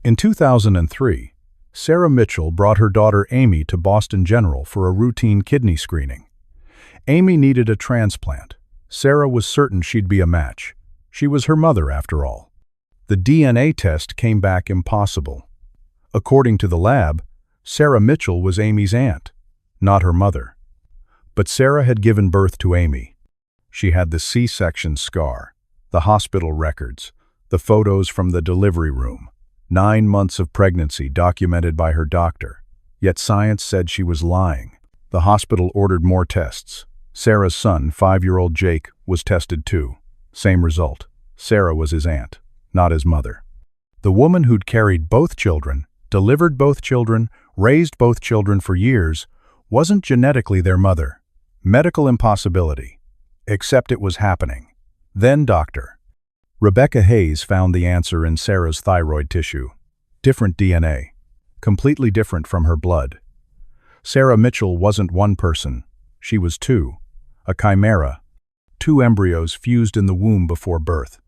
In 2003, Sarah Mitchell brought her daughter Amy to Boston General for a routine kidney screening. Amy needed a transplant. Sarah was certain she'd be a match. She was her mother, after all. The DNA test came back impossible. According to the lab, Sarah Mitchell was Amy's aunt, not her mother. But Sarah had given birth to Amy. She had the C-section scar, the hospital records, the photos from the delivery room, 9 months of pregnancy documented by her doctor. Yet science said she was lying. The hospital ordered more tests. Sarah's son, 5-year-old Jake, was tested too. Same result. Sarah was his aunt, not his mother. The woman who'd carried both children, delivered both children, raised both children for years, wasn't genetically their mother. Medical impossibility. Except it was happening. Then Dr. Rebecca Hayes found the answer in Sarah's thyroid tissue. Different DNA. Completely different from her blood. Sarah Mitchell wasn't one person. She was two. A chimera. 2 embryos fused in the womb before birth.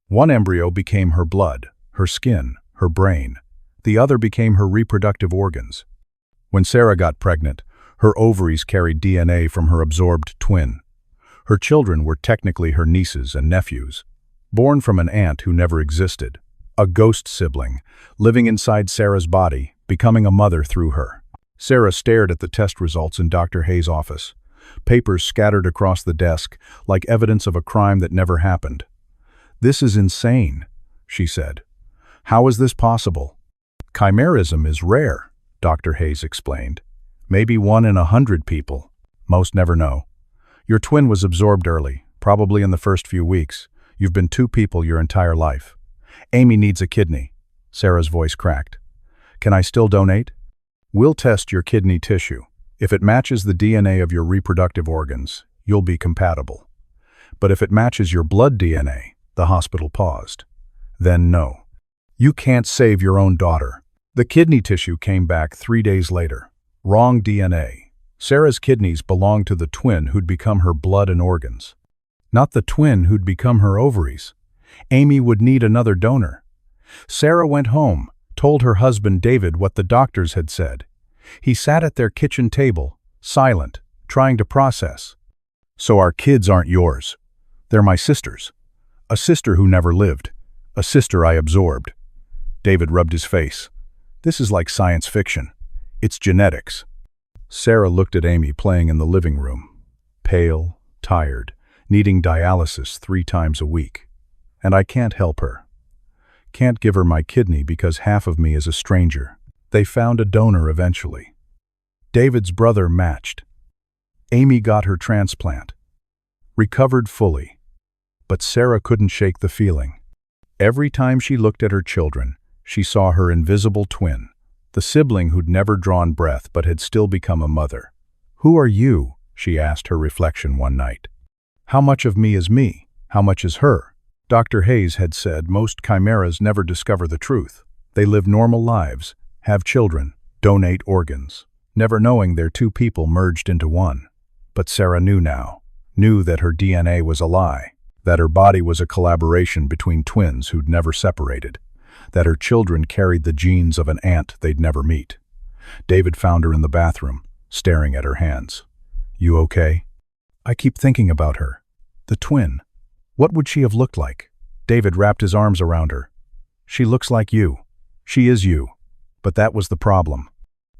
One embryo became her blood, her skin, her brain. The other became her reproductive organs. When Sarah got pregnant, her ovaries carried DNA from her absorbed twin. Her children were technically her nieces and nephews, born from an aunt who never existed, a ghost sibling, living inside Sarah's body, becoming a mother through her. Sarah stared at the test results in Dr. Hayes' office. Papers scattered across the desk, like evidence of a crime that never happened. "This is insane," she said. "How is this possible?" "Chimerism is rare," Dr. Hayes explained. "Maybe 1 in 100 people. Most never know. Your twin was absorbed early, probably in the first few weeks. You've been 2 people your entire life. Amy needs a kidney." Sarah's voice cracked. "Can I still donate?" "We'll test your kidney tissue. If it matches the DNA of your reproductive organs, you'll be compatible. But if it matches your blood DNA," the hospital paused. "Then no. You can't save your own daughter." The kidney tissue came back 3 days later. Wrong DNA. Sarah's kidneys belonged to the twin who'd become her blood and organs, not the twin who'd become her ovaries. Amy would need another donor. Sarah went home, told her husband David what the doctors had said. He sat at their kitchen table, silent, trying to process. "So our kids aren't yours. They're my sister's. A sister who never lived. A sister I absorbed." David rubbed his face. "This is like science fiction. It's genetics." Sarah looked at Amy playing in the living room. Pale, tired, needing dialysis 3 times a week. "And I can't help her. Can't give her my kidney because half of me is a stranger." They found a donor eventually. David's brother matched. Amy got her transplant. Recovered fully. But Sarah couldn't shake the feeling. Every time she looked at her children, she saw her invisible twin, the sibling who'd never drawn breath but had still become a mother. "Who are you?" she asked her reflection one night. "How much of me is me? How much is her?" Dr. Hayes had said most chimeras never discover the truth. They live normal lives, have children, donate organs, never knowing they're 2 people merged into one. But Sarah knew now, knew that her DNA was a lie, that her body was a collaboration between twins who'd never separated, that her children carried the genes of an aunt they'd never meet. David found her in the bathroom, staring at her hands. "You okay?" "I keep thinking about her. The twin. What would she have looked like?" David wrapped his arms around her. "She looks like you. She is you." But that was the problem.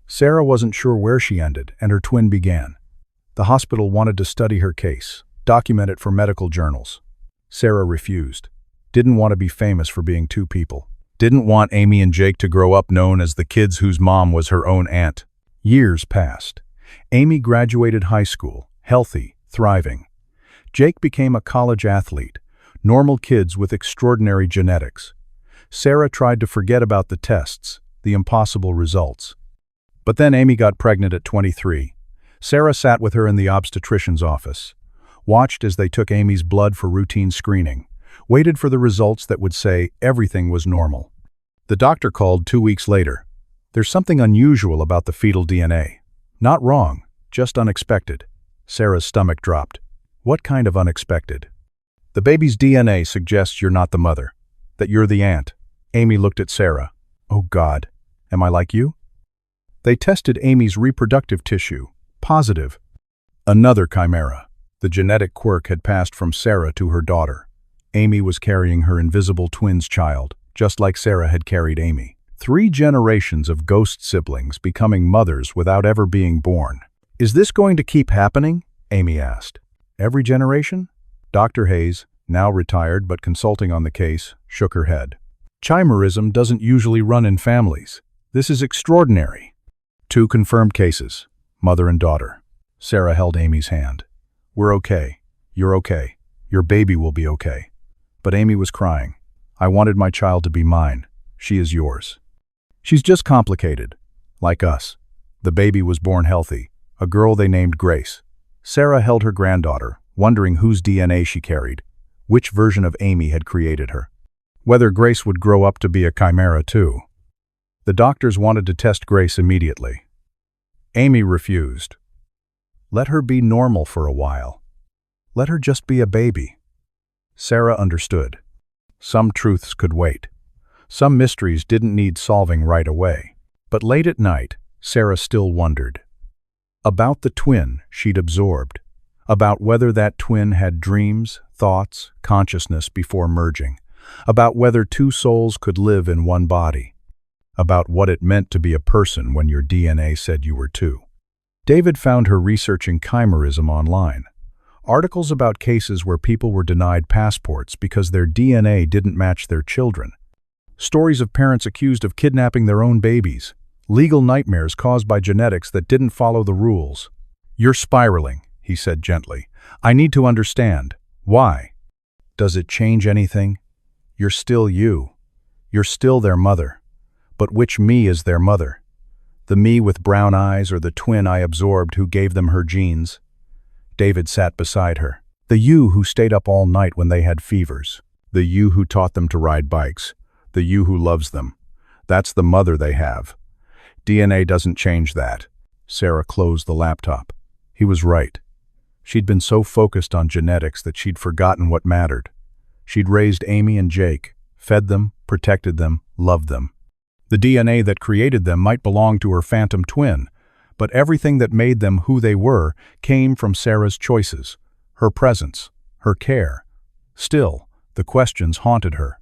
Sarah wasn't sure where she ended, and her twin began. The hospital wanted to study her case, document it for medical journals. Sarah refused. Didn't want to be famous for being 2 people. Didn't want Amy and Jake to grow up known as the kids whose mom was her own aunt. Years passed. Amy graduated high school, healthy, thriving. Jake became a college athlete, normal kids with extraordinary genetics. Sarah tried to forget about the tests, the impossible results. But then Amy got pregnant at 23. Sarah sat with her in the obstetrician's office, watched as they took Amy's blood for routine screening, waited for the results that would say everything was normal. The doctor called 2 weeks later. "There's something unusual about the fetal DNA. Not wrong, just unexpected." Sarah's stomach dropped. "What kind of unexpected?" "The baby's DNA suggests you're not the mother, that you're the aunt." Amy looked at Sarah. Oh God, am I like you? They tested Amy's reproductive tissue. Positive. Another chimera. The genetic quirk had passed from Sarah to her daughter. Amy was carrying her invisible twin's child, just like Sarah had carried Amy. 3 generations of ghost siblings becoming mothers without ever being born. Is this going to keep happening? Amy asked. Every generation? Dr. Hayes, now retired but consulting on the case, shook her head. Chimerism doesn't usually run in families. This is extraordinary. 2 confirmed cases, mother and daughter. Sarah held Amy's hand. We're okay. You're okay. Your baby will be okay. But Amy was crying. I wanted my child to be mine. She is yours. She's just complicated. Like us. The baby was born healthy, a girl they named Grace. Sarah held her granddaughter, wondering whose DNA she carried, which version of Amy had created her. Whether Grace would grow up to be a chimera too. The doctors wanted to test Grace immediately. Amy refused. Let her be normal for a while. Let her just be a baby. Sarah understood. Some truths could wait. Some mysteries didn't need solving right away. But late at night, Sarah still wondered. About the twin she'd absorbed. About whether that twin had dreams, thoughts, consciousness before merging. About whether 2 souls could live in one body. About what it meant to be a person when your DNA said you were 2. David found her researching chimerism online. Articles about cases where people were denied passports because their DNA didn't match their children. Stories of parents accused of kidnapping their own babies. Legal nightmares caused by genetics that didn't follow the rules. You're spiraling, he said gently. I need to understand. Why? Does it change anything? You're still you. You're still their mother. But which me is their mother? The me with brown eyes or the twin I absorbed who gave them her genes? David sat beside her. The you who stayed up all night when they had fevers. The you who taught them to ride bikes. The you who loves them. That's the mother they have. DNA doesn't change that. Sarah closed the laptop. He was right. She'd been so focused on genetics that she'd forgotten what mattered. She'd raised Amy and Jake, fed them, protected them, loved them. The DNA that created them might belong to her phantom twin, but everything that made them who they were came from Sarah's choices, her presence, her care. Still, the questions haunted her.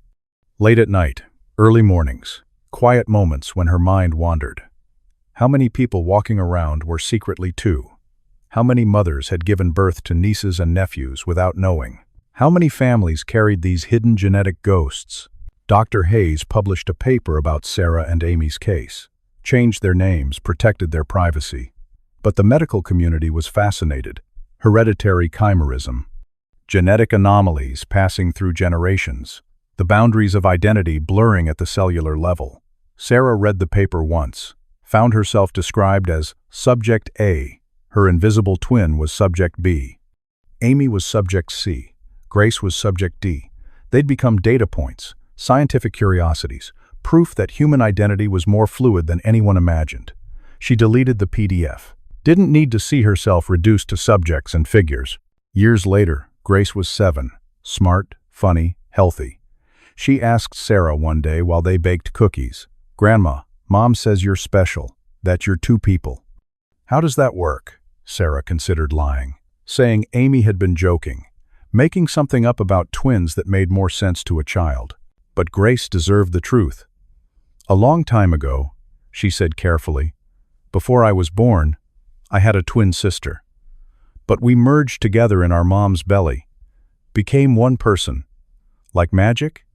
Late at night, early mornings, quiet moments when her mind wandered. How many people walking around were secretly 2? How many mothers had given birth to nieces and nephews without knowing? How many families carried these hidden genetic ghosts? Dr. Hayes published a paper about Sarah and Amy's case, changed their names, protected their privacy. But the medical community was fascinated. Hereditary chimerism. Genetic anomalies passing through generations. The boundaries of identity blurring at the cellular level. Sarah read the paper once, found herself described as Subject A. Her invisible twin was Subject B. Amy was Subject C. Grace was Subject D. They'd become data points, scientific curiosities, proof that human identity was more fluid than anyone imagined. She deleted the PDF. Didn't need to see herself reduced to subjects and figures. Years later, Grace was 7, smart, funny, healthy. She asked Sarah one day while they baked cookies, "Grandma, Mom says you're special, that you're 2 people." How does that work? Sarah considered lying, saying Amy had been joking, making something up about twins that made more sense to a child. But Grace deserved the truth. A long time ago, she said carefully, before I was born, I had a twin sister. But we merged together in our mom's belly, became one person. Like magic?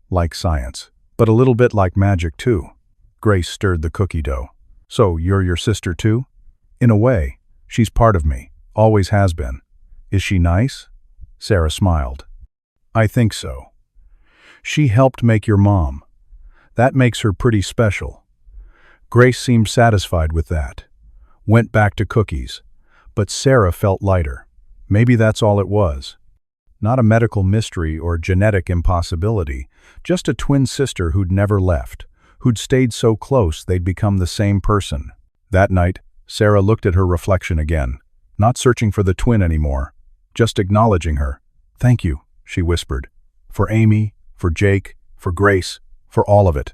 Like science. But a little bit like magic too. Grace stirred the cookie dough. So you're your sister too? In a way, she's part of me, always has been. Is she nice? Sarah smiled. I think so. She helped make your mom. That makes her pretty special. Grace seemed satisfied with that. Went back to cookies. But Sarah felt lighter. Maybe that's all it was. Not a medical mystery or genetic impossibility, just a twin sister who'd never left, who'd stayed so close they'd become the same person. That night, Sarah looked at her reflection again, not searching for the twin anymore, just acknowledging her. Thank you, she whispered. For Amy, for Jake, for Grace, for all of it.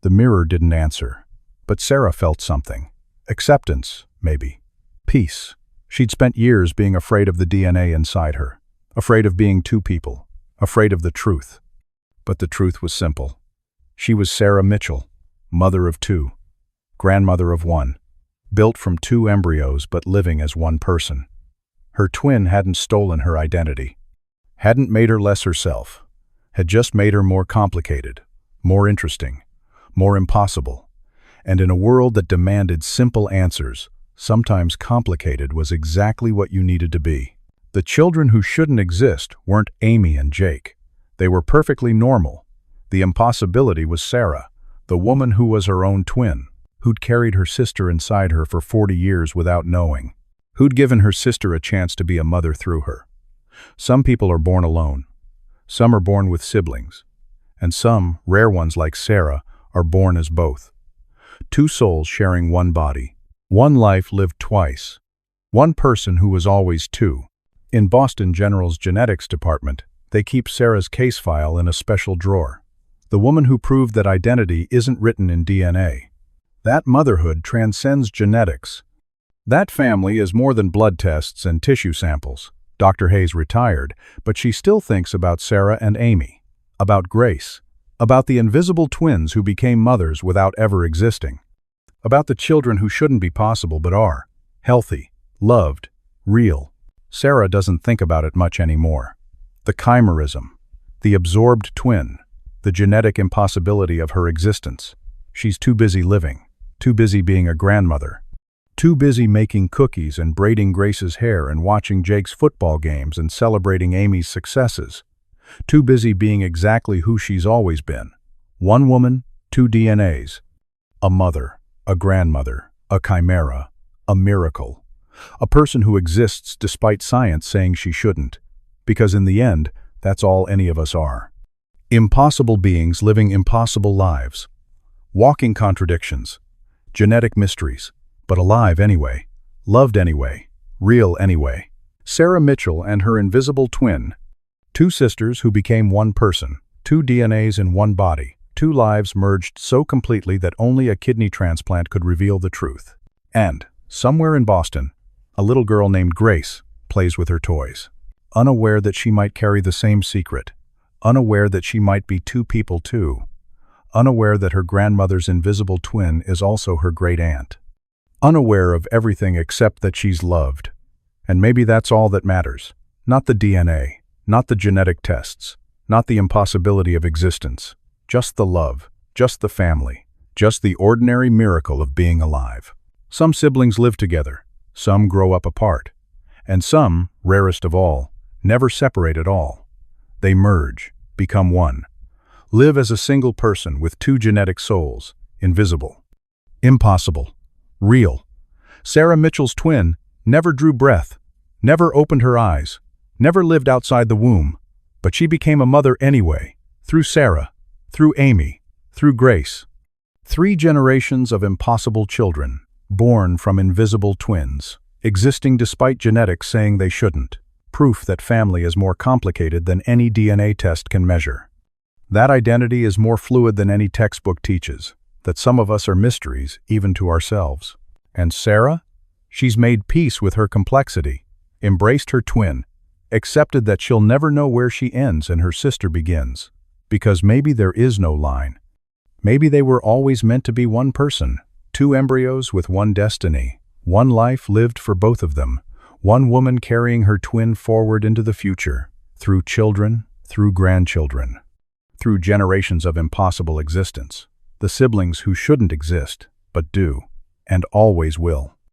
The mirror didn't answer. But Sarah felt something. Acceptance, maybe. Peace. She'd spent years being afraid of the DNA inside her. Afraid of being two people. Afraid of the truth. But the truth was simple. She was Sarah Mitchell, mother of two, grandmother of one, built from two embryos but living as one person. Her twin hadn't stolen her identity. Hadn't made her less herself. Had just made her more complicated, more interesting, more impossible. And in a world that demanded simple answers, sometimes complicated was exactly what you needed to be. The children who shouldn't exist weren't Amy and Jake. They were perfectly normal. The impossibility was Sarah, the woman who was her own twin, who'd carried her sister inside her for 40 years without knowing, who'd given her sister a chance to be a mother through her. Some people are born alone. Some are born with siblings. And some, rare ones like Sarah, are born as both. Two souls sharing one body. One life lived twice. One person who was always two. In Boston General's genetics department, they keep Sarah's case file in a special drawer. The woman who proved that identity isn't written in DNA. That motherhood transcends genetics. That family is more than blood tests and tissue samples. Dr. Hayes retired, but she still thinks about Sarah and Amy, about Grace, about the invisible twins who became mothers without ever existing, about the children who shouldn't be possible but are, healthy, loved, real. Sarah doesn't think about it much anymore. The chimerism, the absorbed twin, the genetic impossibility of her existence. She's too busy living, too busy being a grandmother, too busy making cookies and braiding Grace's hair and watching Jake's football games and celebrating Amy's successes. Too busy being exactly who she's always been. One woman, two DNAs. A mother, a grandmother, a chimera, a miracle. A person who exists despite science saying she shouldn't. Because in the end, that's all any of us are. Impossible beings living impossible lives. Walking contradictions. Genetic mysteries. But alive anyway. Loved anyway. Real anyway. Sarah Mitchell and her invisible twin. Two sisters who became one person. Two DNAs in one body. Two lives merged so completely that only a kidney transplant could reveal the truth. And, somewhere in Boston, a little girl named Grace plays with her toys. Unaware that she might carry the same secret. Unaware that she might be two people too. Unaware that her grandmother's invisible twin is also her great-aunt. Unaware of everything except that she's loved. And maybe that's all that matters. Not the DNA, not the genetic tests, not the impossibility of existence. Just the love, just the family, just the ordinary miracle of being alive. Some siblings live together, some grow up apart, and some, rarest of all, never separate at all. They merge, become one. Live as a single person with two genetic souls, invisible. Impossible. Real. Sarah Mitchell's twin never drew breath, never opened her eyes, never lived outside the womb, but she became a mother anyway, through Sarah, through Amy, through Grace. 3 generations of impossible children, born from invisible twins, existing despite genetics saying they shouldn't. Proof that family is more complicated than any DNA test can measure. That identity is more fluid than any textbook teaches, that some of us are mysteries, even to ourselves. And Sarah? She's made peace with her complexity, embraced her twin, accepted that she'll never know where she ends and her sister begins. Because maybe there is no line. Maybe they were always meant to be one person, 2 embryos with one destiny, one life lived for both of them, one woman carrying her twin forward into the future, through children, through grandchildren, through generations of impossible existence, the siblings who shouldn't exist, but do, and always will.